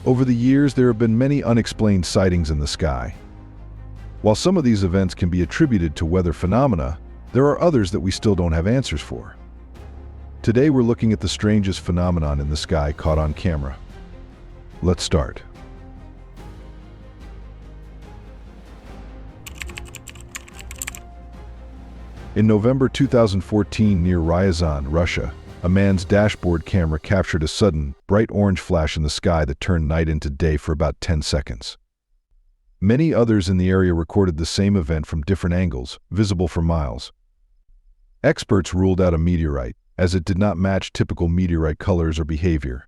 Over the years, there have been many unexplained sightings in the sky. While some of these events can be attributed to weather phenomena, there are others that we still don't have answers for. Today we're looking at the strangest phenomenon in the sky caught on camera. Let's start. In November 2014, near Ryazan, Russia, a man's dashboard camera captured a sudden, bright orange flash in the sky that turned night into day for about 10 seconds. Many others in the area recorded the same event from different angles, visible for miles. Experts ruled out a meteorite, as it did not match typical meteorite colors or behavior.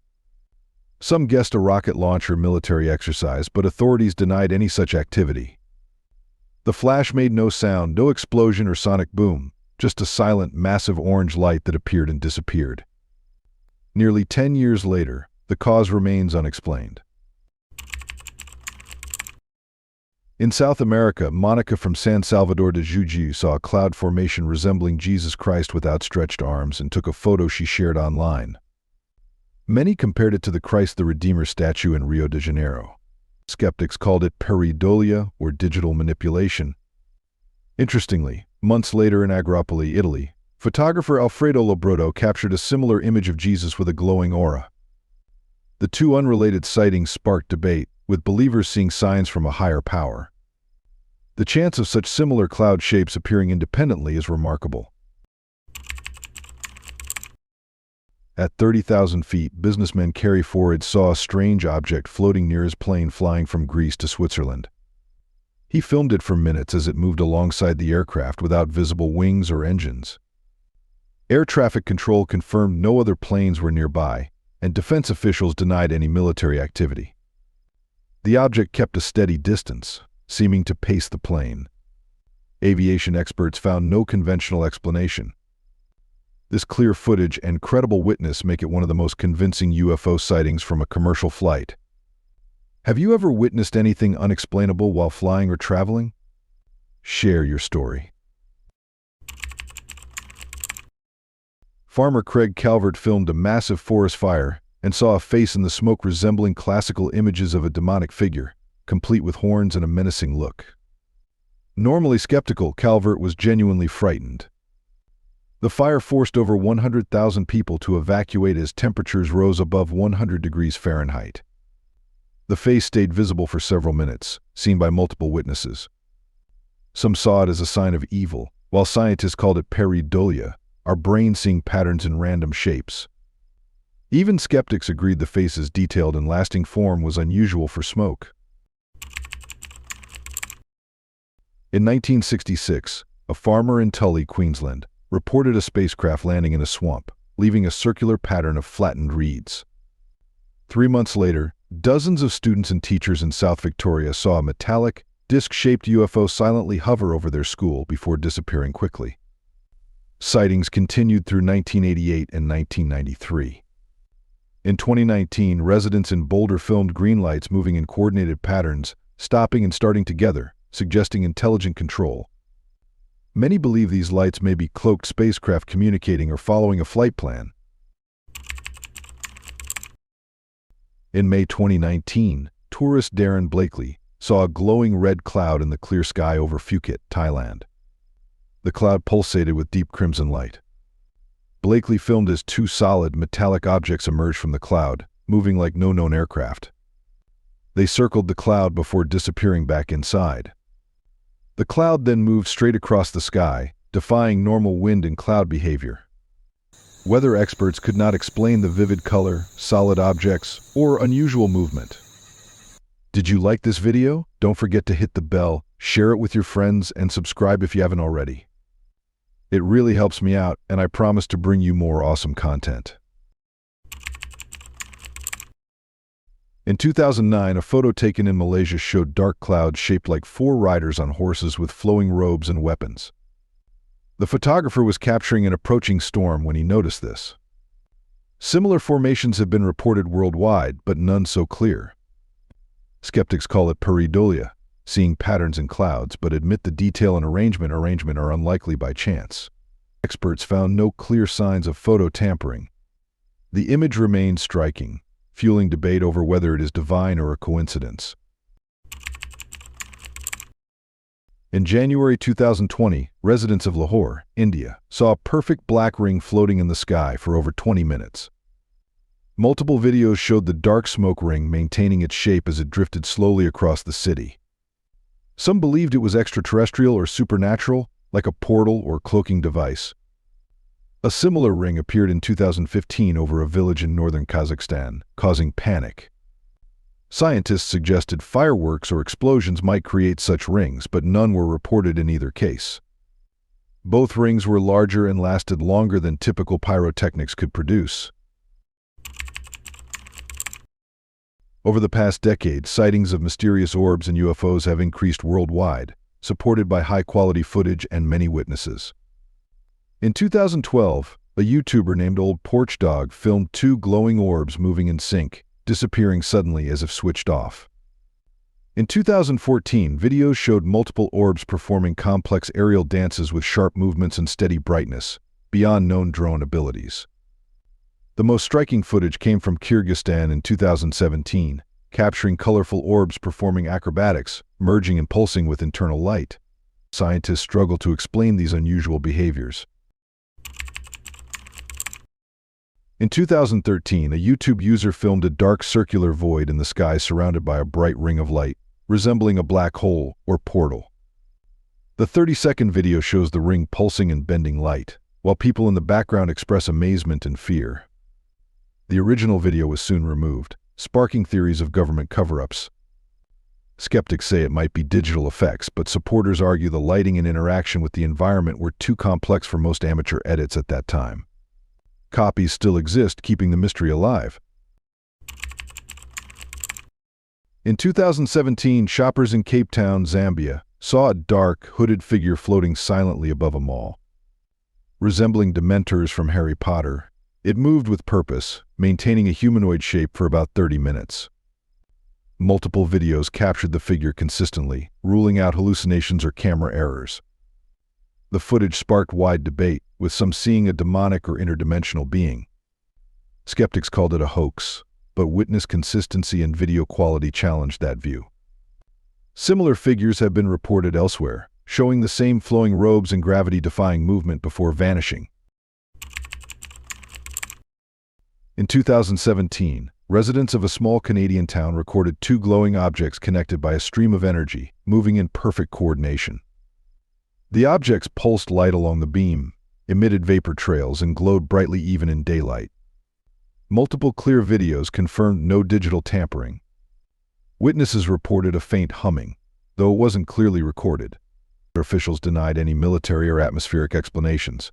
Some guessed a rocket launch or military exercise, but authorities denied any such activity. The flash made no sound, no explosion or sonic boom, just a silent, massive orange light that appeared and disappeared. Nearly 10 years later, the cause remains unexplained. In South America, Monica from San Salvador de Jujuy saw a cloud formation resembling Jesus Christ with outstretched arms and took a photo she shared online. Many compared it to the Christ the Redeemer statue in Rio de Janeiro. Skeptics called it Pareidolia, or digital manipulation. Interestingly, months later in Agropoli, Italy, photographer Alfredo Lobrodo captured a similar image of Jesus with a glowing aura. The two unrelated sightings sparked debate, with believers seeing signs from a higher power. The chance of such similar cloud shapes appearing independently is remarkable. At 30,000 feet, businessman Kerry Ford saw a strange object floating near his plane flying from Greece to Switzerland. He filmed it for minutes as it moved alongside the aircraft without visible wings or engines. Air traffic control confirmed no other planes were nearby, and defense officials denied any military activity. The object kept a steady distance, seeming to pace the plane. Aviation experts found no conventional explanation. This clear footage and credible witness make it one of the most convincing UFO sightings from a commercial flight. Have you ever witnessed anything unexplainable while flying or traveling? Share your story. Farmer Craig Calvert filmed a massive forest fire and saw a face in the smoke resembling classical images of a demonic figure, complete with horns and a menacing look. Normally skeptical, Calvert was genuinely frightened. The fire forced over 100,000 people to evacuate as temperatures rose above 100 degrees Fahrenheit. The face stayed visible for several minutes, seen by multiple witnesses. Some saw it as a sign of evil, while scientists called it pareidolia, our brain seeing patterns in random shapes. Even skeptics agreed the face's detailed and lasting form was unusual for smoke. In 1966, a farmer in Tully, Queensland, reported a spacecraft landing in a swamp, leaving a circular pattern of flattened reeds. 3 months later, dozens of students and teachers in South Victoria saw a metallic, disc-shaped UFO silently hover over their school before disappearing quickly. Sightings continued through 1988 and 1993. In 2019, residents in Boulder filmed green lights moving in coordinated patterns, stopping and starting together, suggesting intelligent control. Many believe these lights may be cloaked spacecraft communicating or following a flight plan. In May 2019, tourist Darren Blakely saw a glowing red cloud in the clear sky over Phuket, Thailand. The cloud pulsated with deep crimson light. Blakely filmed as two solid, metallic objects emerged from the cloud, moving like no known aircraft. They circled the cloud before disappearing back inside. The cloud then moved straight across the sky, defying normal wind and cloud behavior. Weather experts could not explain the vivid color, solid objects, or unusual movement. Did you like this video? Don't forget to hit the bell, share it with your friends, and subscribe if you haven't already. It really helps me out, and I promise to bring you more awesome content. In 2009, a photo taken in Malaysia showed dark clouds shaped like 4 riders on horses with flowing robes and weapons. The photographer was capturing an approaching storm when he noticed this. Similar formations have been reported worldwide, but none so clear. Skeptics call it pareidolia, seeing patterns in clouds, but admit the detail and arrangement are unlikely by chance. Experts found no clear signs of photo tampering. The image remained striking, fueling debate over whether it is divine or a coincidence. In January 2020, residents of Lahore, India, saw a perfect black ring floating in the sky for over 20 minutes. Multiple videos showed the dark smoke ring maintaining its shape as it drifted slowly across the city. Some believed it was extraterrestrial or supernatural, like a portal or cloaking device. A similar ring appeared in 2015 over a village in northern Kazakhstan, causing panic. Scientists suggested fireworks or explosions might create such rings, but none were reported in either case. Both rings were larger and lasted longer than typical pyrotechnics could produce. Over the past decade, sightings of mysterious orbs and UFOs have increased worldwide, supported by high-quality footage and many witnesses. In 2012, a YouTuber named Old Porch Dog filmed 2 glowing orbs moving in sync, disappearing suddenly as if switched off. In 2014, videos showed multiple orbs performing complex aerial dances with sharp movements and steady brightness, beyond known drone abilities. The most striking footage came from Kyrgyzstan in 2017, capturing colorful orbs performing acrobatics, merging and pulsing with internal light. Scientists struggle to explain these unusual behaviors. In 2013, a YouTube user filmed a dark circular void in the sky surrounded by a bright ring of light, resembling a black hole or portal. The 30-second video shows the ring pulsing and bending light, while people in the background express amazement and fear. The original video was soon removed, sparking theories of government cover-ups. Skeptics say it might be digital effects, but supporters argue the lighting and interaction with the environment were too complex for most amateur edits at that time. Copies still exist, keeping the mystery alive. In 2017, shoppers in Cape Town, Zambia, saw a dark, hooded figure floating silently above a mall. Resembling Dementors from Harry Potter, it moved with purpose, maintaining a humanoid shape for about 30 minutes. Multiple videos captured the figure consistently, ruling out hallucinations or camera errors. The footage sparked wide debate, with some seeing a demonic or interdimensional being. Skeptics called it a hoax, but witness consistency and video quality challenged that view. Similar figures have been reported elsewhere, showing the same flowing robes and gravity-defying movement before vanishing. In 2017, residents of a small Canadian town recorded 2 glowing objects connected by a stream of energy, moving in perfect coordination. The objects pulsed light along the beam, emitted vapor trails, and glowed brightly even in daylight. Multiple clear videos confirmed no digital tampering. Witnesses reported a faint humming, though it wasn't clearly recorded. Officials denied any military or atmospheric explanations.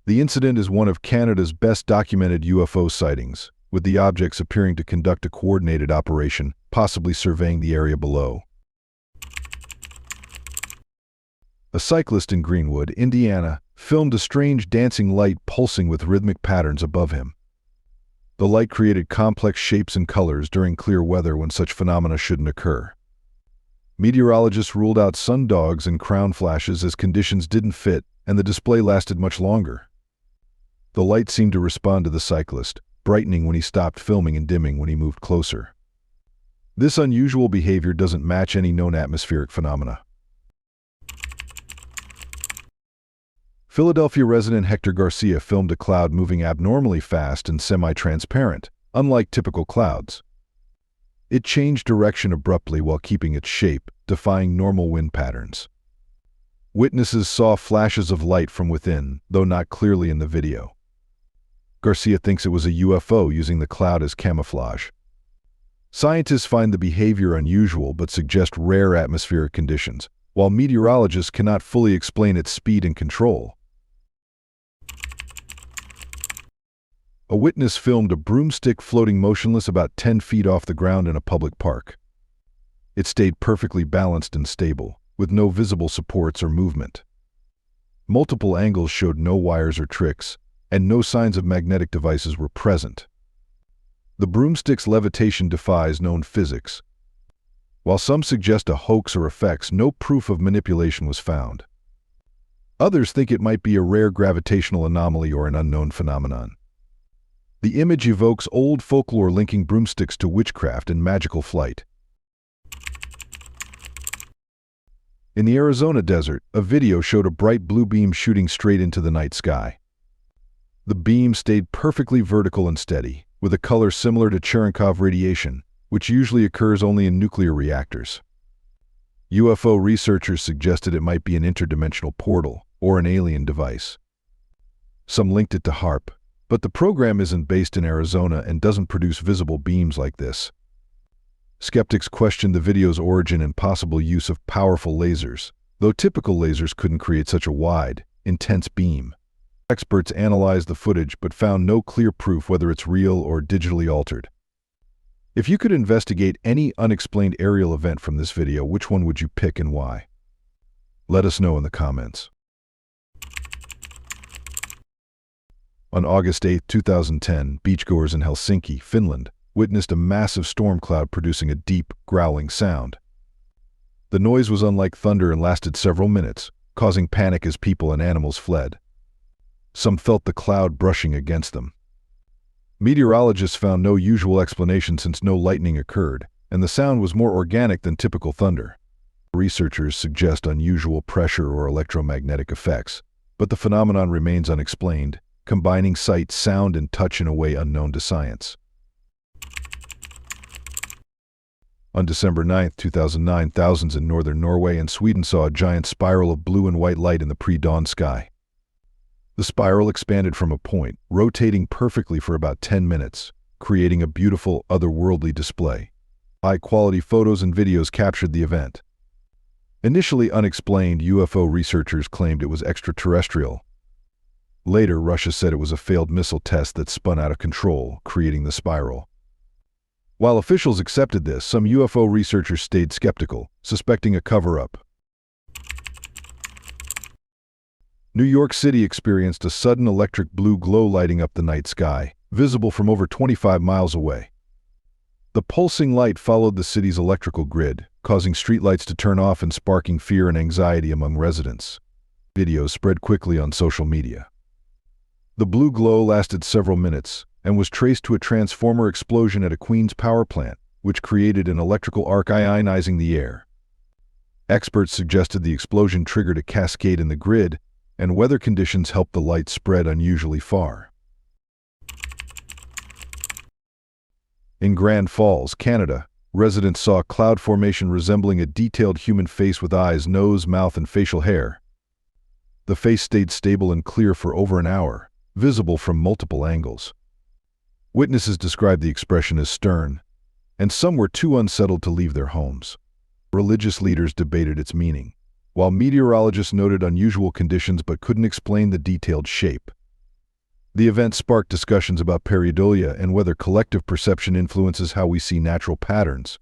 The incident is one of Canada's best documented UFO sightings, with the objects appearing to conduct a coordinated operation, possibly surveying the area below. A cyclist in Greenwood, Indiana, filmed a strange dancing light pulsing with rhythmic patterns above him. The light created complex shapes and colors during clear weather when such phenomena shouldn't occur. Meteorologists ruled out sundogs and crown flashes as conditions didn't fit, and the display lasted much longer. The light seemed to respond to the cyclist, brightening when he stopped filming and dimming when he moved closer. This unusual behavior doesn't match any known atmospheric phenomena. Philadelphia resident Hector Garcia filmed a cloud moving abnormally fast and semi-transparent, unlike typical clouds. It changed direction abruptly while keeping its shape, defying normal wind patterns. Witnesses saw flashes of light from within, though not clearly in the video. Garcia thinks it was a UFO using the cloud as camouflage. Scientists find the behavior unusual but suggest rare atmospheric conditions, while meteorologists cannot fully explain its speed and control. A witness filmed a broomstick floating motionless about 10 feet off the ground in a public park. It stayed perfectly balanced and stable, with no visible supports or movement. Multiple angles showed no wires or tricks, and no signs of magnetic devices were present. The broomstick's levitation defies known physics. While some suggest a hoax or effects, no proof of manipulation was found. Others think it might be a rare gravitational anomaly or an unknown phenomenon. The image evokes old folklore linking broomsticks to witchcraft and magical flight. In the Arizona desert, a video showed a bright blue beam shooting straight into the night sky. The beam stayed perfectly vertical and steady, with a color similar to Cherenkov radiation, which usually occurs only in nuclear reactors. UFO researchers suggested it might be an interdimensional portal or an alien device. Some linked it to HAARP, but the program isn't based in Arizona and doesn't produce visible beams like this. Skeptics questioned the video's origin and possible use of powerful lasers, though typical lasers couldn't create such a wide, intense beam. Experts analyzed the footage but found no clear proof whether it's real or digitally altered. If you could investigate any unexplained aerial event from this video, which one would you pick and why? Let us know in the comments. On August 8, 2010, beachgoers in Helsinki, Finland, witnessed a massive storm cloud producing a deep, growling sound. The noise was unlike thunder and lasted several minutes, causing panic as people and animals fled. Some felt the cloud brushing against them. Meteorologists found no usual explanation since no lightning occurred, and the sound was more organic than typical thunder. Researchers suggest unusual pressure or electromagnetic effects, but the phenomenon remains unexplained, combining sight, sound, and touch in a way unknown to science. On December 9, 2009, thousands in northern Norway and Sweden saw a giant spiral of blue and white light in the pre-dawn sky. The spiral expanded from a point, rotating perfectly for about 10 minutes, creating a beautiful, otherworldly display. High-quality photos and videos captured the event. Initially unexplained, UFO researchers claimed it was extraterrestrial. Later, Russia said it was a failed missile test that spun out of control, creating the spiral. While officials accepted this, some UFO researchers stayed skeptical, suspecting a cover-up. New York City experienced a sudden electric blue glow lighting up the night sky, visible from over 25 miles away. The pulsing light followed the city's electrical grid, causing streetlights to turn off and sparking fear and anxiety among residents. Videos spread quickly on social media. The blue glow lasted several minutes and was traced to a transformer explosion at a Queens power plant, which created an electrical arc ionizing the air. Experts suggested the explosion triggered a cascade in the grid, and weather conditions helped the light spread unusually far. In Grand Falls, Canada, residents saw a cloud formation resembling a detailed human face with eyes, nose, mouth, and facial hair. The face stayed stable and clear for over an hour, visible from multiple angles. Witnesses described the expression as stern, and some were too unsettled to leave their homes. Religious leaders debated its meaning, while meteorologists noted unusual conditions but couldn't explain the detailed shape. The event sparked discussions about pareidolia and whether collective perception influences how we see natural patterns.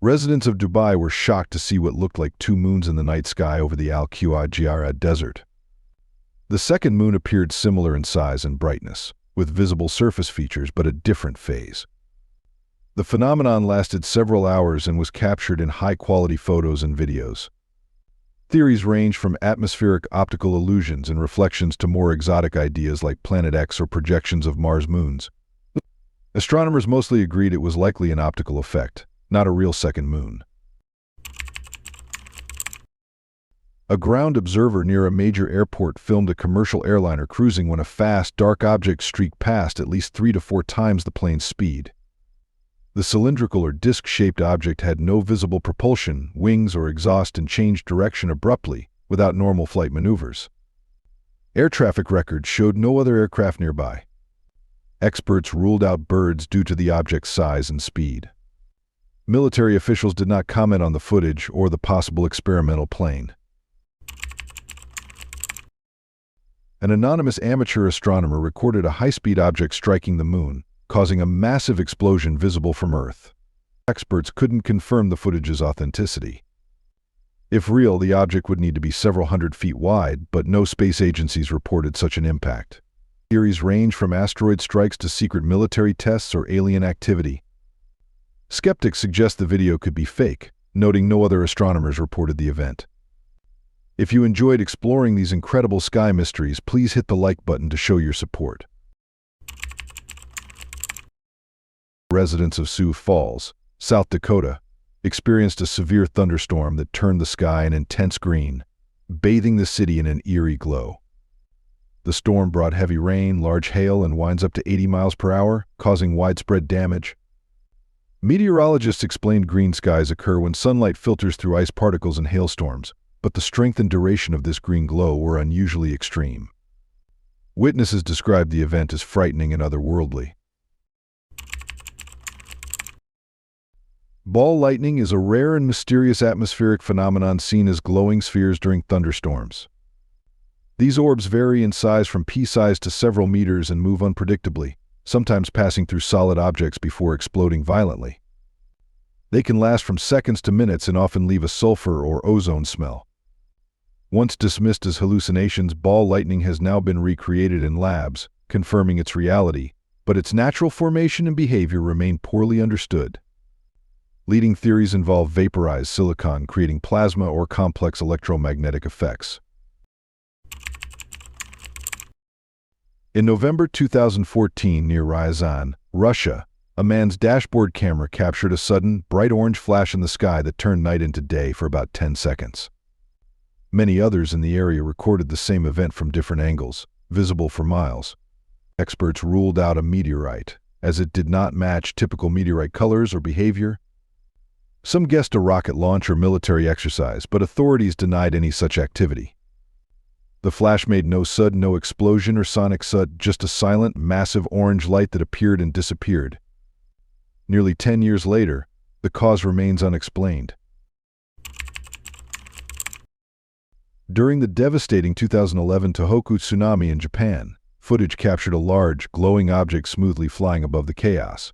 Residents of Dubai were shocked to see what looked like two moons in the night sky over the Al-Quajira desert. The second moon appeared similar in size and brightness, with visible surface features but a different phase. The phenomenon lasted several hours and was captured in high-quality photos and videos. Theories range from atmospheric optical illusions and reflections to more exotic ideas like Planet X or projections of Mars moons. Astronomers mostly agreed it was likely an optical effect, not a real second moon. A ground observer near a major airport filmed a commercial airliner cruising when a fast, dark object streaked past at least 3 to 4 times the plane's speed. The cylindrical or disc-shaped object had no visible propulsion, wings, or exhaust and changed direction abruptly, without normal flight maneuvers. Air traffic records showed no other aircraft nearby. Experts ruled out birds due to the object's size and speed. Military officials did not comment on the footage or the possible experimental plane. An anonymous amateur astronomer recorded a high-speed object striking the moon, causing a massive explosion visible from Earth. Experts couldn't confirm the footage's authenticity. If real, the object would need to be several hundred feet wide, but no space agencies reported such an impact. Theories range from asteroid strikes to secret military tests or alien activity. Skeptics suggest the video could be fake, noting no other astronomers reported the event. If you enjoyed exploring these incredible sky mysteries, please hit the like button to show your support. Residents of Sioux Falls, South Dakota, experienced a severe thunderstorm that turned the sky an intense green, bathing the city in an eerie glow. The storm brought heavy rain, large hail, and winds up to 80 miles per hour, causing widespread damage. Meteorologists explained green skies occur when sunlight filters through ice particles in hailstorms, but the strength and duration of this green glow were unusually extreme. Witnesses described the event as frightening and otherworldly. Ball lightning is a rare and mysterious atmospheric phenomenon seen as glowing spheres during thunderstorms. These orbs vary in size from pea-size to several meters and move unpredictably, sometimes passing through solid objects before exploding violently. They can last from seconds to minutes and often leave a sulfur or ozone smell. Once dismissed as hallucinations, ball lightning has now been recreated in labs, confirming its reality, but its natural formation and behavior remain poorly understood. Leading theories involve vaporized silicon creating plasma or complex electromagnetic effects. In November 2014, near Ryazan, Russia, a man's dashboard camera captured a sudden, bright orange flash in the sky that turned night into day for about 10 seconds. Many others in the area recorded the same event from different angles, visible for miles. Experts ruled out a meteorite, as it did not match typical meteorite colors or behavior. Some guessed a rocket launch or military exercise, but authorities denied any such activity. The flash made no sud, no explosion or sonic sud, just a silent, massive orange light that appeared and disappeared. Nearly 10 years later, the cause remains unexplained. During the devastating 2011 Tohoku tsunami in Japan, footage captured a large, glowing object smoothly flying above the chaos.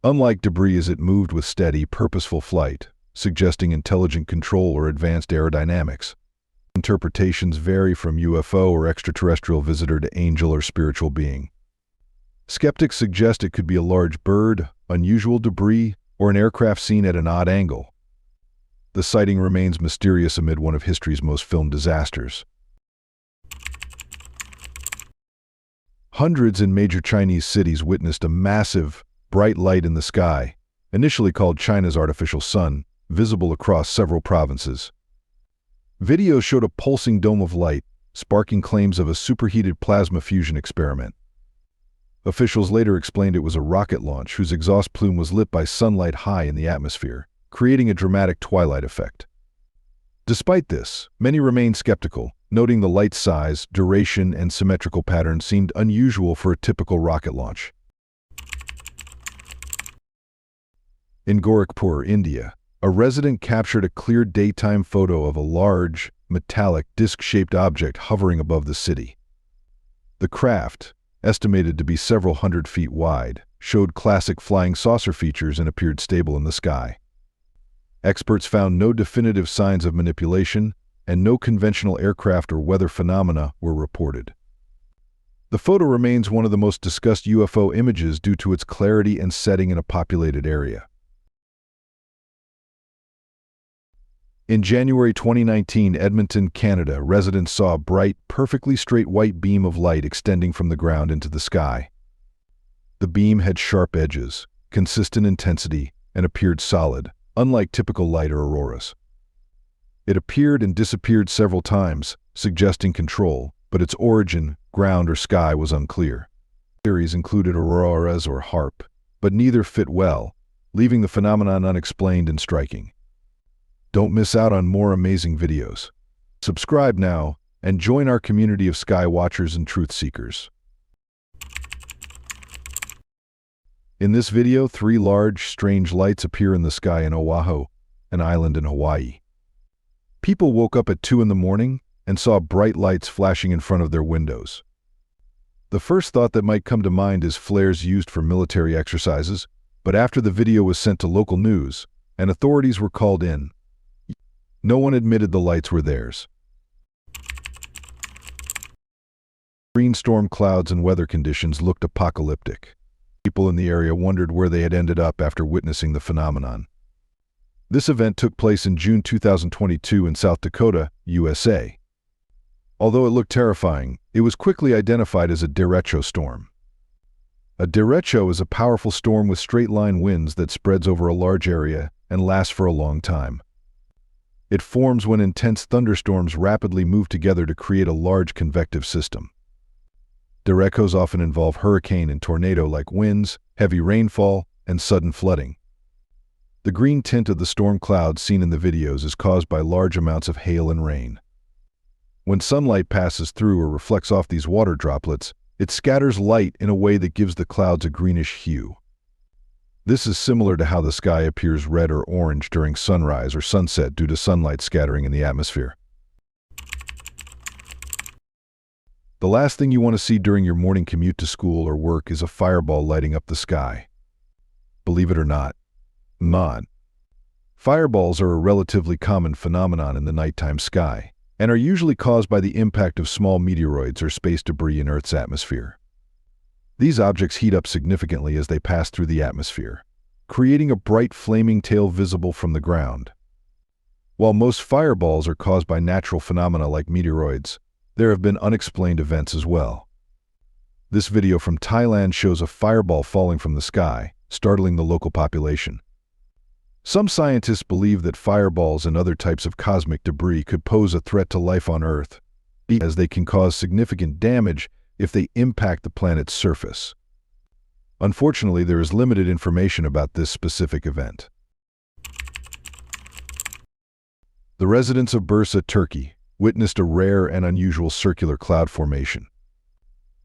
Unlike debris, as it moved with steady, purposeful flight, suggesting intelligent control or advanced aerodynamics. Interpretations vary from UFO or extraterrestrial visitor to angel or spiritual being. Skeptics suggest it could be a large bird, unusual debris, or an aircraft seen at an odd angle. The sighting remains mysterious amid one of history's most filmed disasters. Hundreds in major Chinese cities witnessed a massive, bright light in the sky, initially called China's artificial sun, visible across several provinces. Videos showed a pulsing dome of light, sparking claims of a superheated plasma fusion experiment. Officials later explained it was a rocket launch whose exhaust plume was lit by sunlight high in the atmosphere, creating a dramatic twilight effect. Despite this, many remained skeptical, noting the light's size, duration, and symmetrical pattern seemed unusual for a typical rocket launch. In Gorakhpur, India, a resident captured a clear daytime photo of a large, metallic, disc-shaped object hovering above the city. The craft, estimated to be several hundred feet wide, showed classic flying saucer features and appeared stable in the sky. Experts found no definitive signs of manipulation, and no conventional aircraft or weather phenomena were reported. The photo remains one of the most discussed UFO images due to its clarity and setting in a populated area. In January 2019, Edmonton, Canada, residents saw a bright, perfectly straight white beam of light extending from the ground into the sky. The beam had sharp edges, consistent intensity, and appeared solid, unlike typical light or auroras. It appeared and disappeared several times, suggesting control, but its origin, ground or sky, was unclear. Theories included auroras or HARP, but neither fit well, leaving the phenomenon unexplained and striking. Don't miss out on more amazing videos. Subscribe now and join our community of sky watchers and truth seekers. In this video, 3 large, strange lights appear in the sky in Oahu, an island in Hawaii. People woke up at 2 in the morning and saw bright lights flashing in front of their windows. The first thought that might come to mind is flares used for military exercises, but after the video was sent to local news and authorities were called in, no one admitted the lights were theirs. Green storm clouds and weather conditions looked apocalyptic. People in the area wondered where they had ended up after witnessing the phenomenon. This event took place in June 2022 in South Dakota, USA. Although it looked terrifying, it was quickly identified as a derecho storm. A derecho is a powerful storm with straight-line winds that spreads over a large area and lasts for a long time. It forms when intense thunderstorms rapidly move together to create a large convective system. Derechos often involve hurricane and tornado-like winds, heavy rainfall, and sudden flooding. The green tint of the storm clouds seen in the videos is caused by large amounts of hail and rain. When sunlight passes through or reflects off these water droplets, it scatters light in a way that gives the clouds a greenish hue. This is similar to how the sky appears red or orange during sunrise or sunset due to sunlight scattering in the atmosphere. The last thing you want to see during your morning commute to school or work is a fireball lighting up the sky. Believe it or not. Fireballs are a relatively common phenomenon in the nighttime sky, and are usually caused by the impact of small meteoroids or space debris in Earth's atmosphere. These objects heat up significantly as they pass through the atmosphere, creating a bright flaming tail visible from the ground. While most fireballs are caused by natural phenomena like meteoroids, there have been unexplained events as well. This video from Thailand shows a fireball falling from the sky, startling the local population. Some scientists believe that fireballs and other types of cosmic debris could pose a threat to life on Earth, as they can cause significant damage if they impact the planet's surface. Unfortunately, there is limited information about this specific event. The residents of Bursa, Turkey, witnessed a rare and unusual circular cloud formation.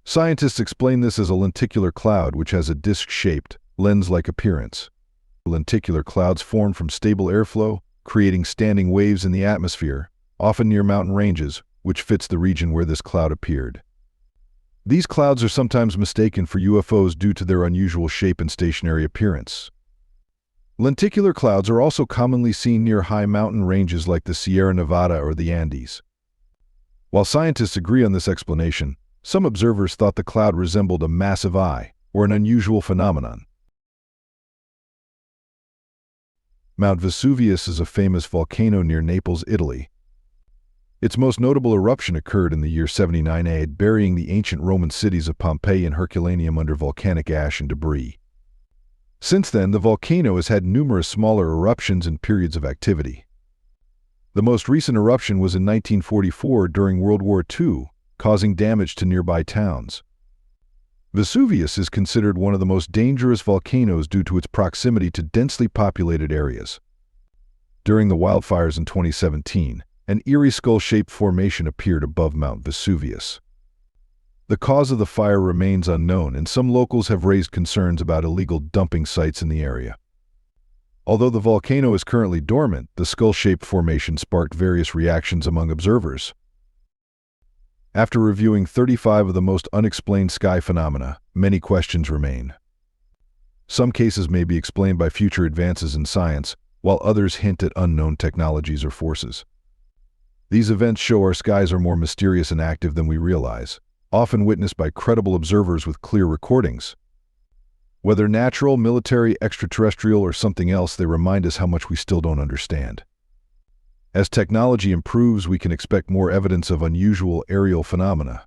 Scientists explain this as a lenticular cloud which has a disc-shaped, lens-like appearance. Lenticular clouds form from stable airflow, creating standing waves in the atmosphere, often near mountain ranges, which fits the region where this cloud appeared. These clouds are sometimes mistaken for UFOs due to their unusual shape and stationary appearance. Lenticular clouds are also commonly seen near high mountain ranges like the Sierra Nevada or the Andes. While scientists agree on this explanation, some observers thought the cloud resembled a massive eye, or an unusual phenomenon. Mount Vesuvius is a famous volcano near Naples, Italy. Its most notable eruption occurred in the year 79 AD, burying the ancient Roman cities of Pompeii and Herculaneum under volcanic ash and debris. Since then, the volcano has had numerous smaller eruptions and periods of activity. The most recent eruption was in 1944 during World War II, causing damage to nearby towns. Vesuvius is considered one of the most dangerous volcanoes due to its proximity to densely populated areas. During the wildfires in 2017, an eerie skull-shaped formation appeared above Mount Vesuvius. The cause of the fire remains unknown, and some locals have raised concerns about illegal dumping sites in the area. Although the volcano is currently dormant, the skull-shaped formation sparked various reactions among observers. After reviewing 35 of the most unexplained sky phenomena, many questions remain. Some cases may be explained by future advances in science, while others hint at unknown technologies or forces. These events show our skies are more mysterious and active than we realize, often witnessed by credible observers with clear recordings. Whether natural, military, extraterrestrial, or something else, they remind us how much we still don't understand. As technology improves, we can expect more evidence of unusual aerial phenomena.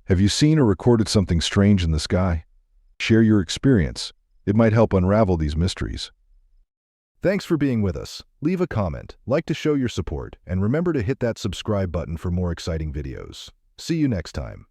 Have you seen or recorded something strange in the sky? Share your experience. It might help unravel these mysteries. Thanks for being with us. Leave a comment, like to show your support, and remember to hit that subscribe button for more exciting videos. See you next time.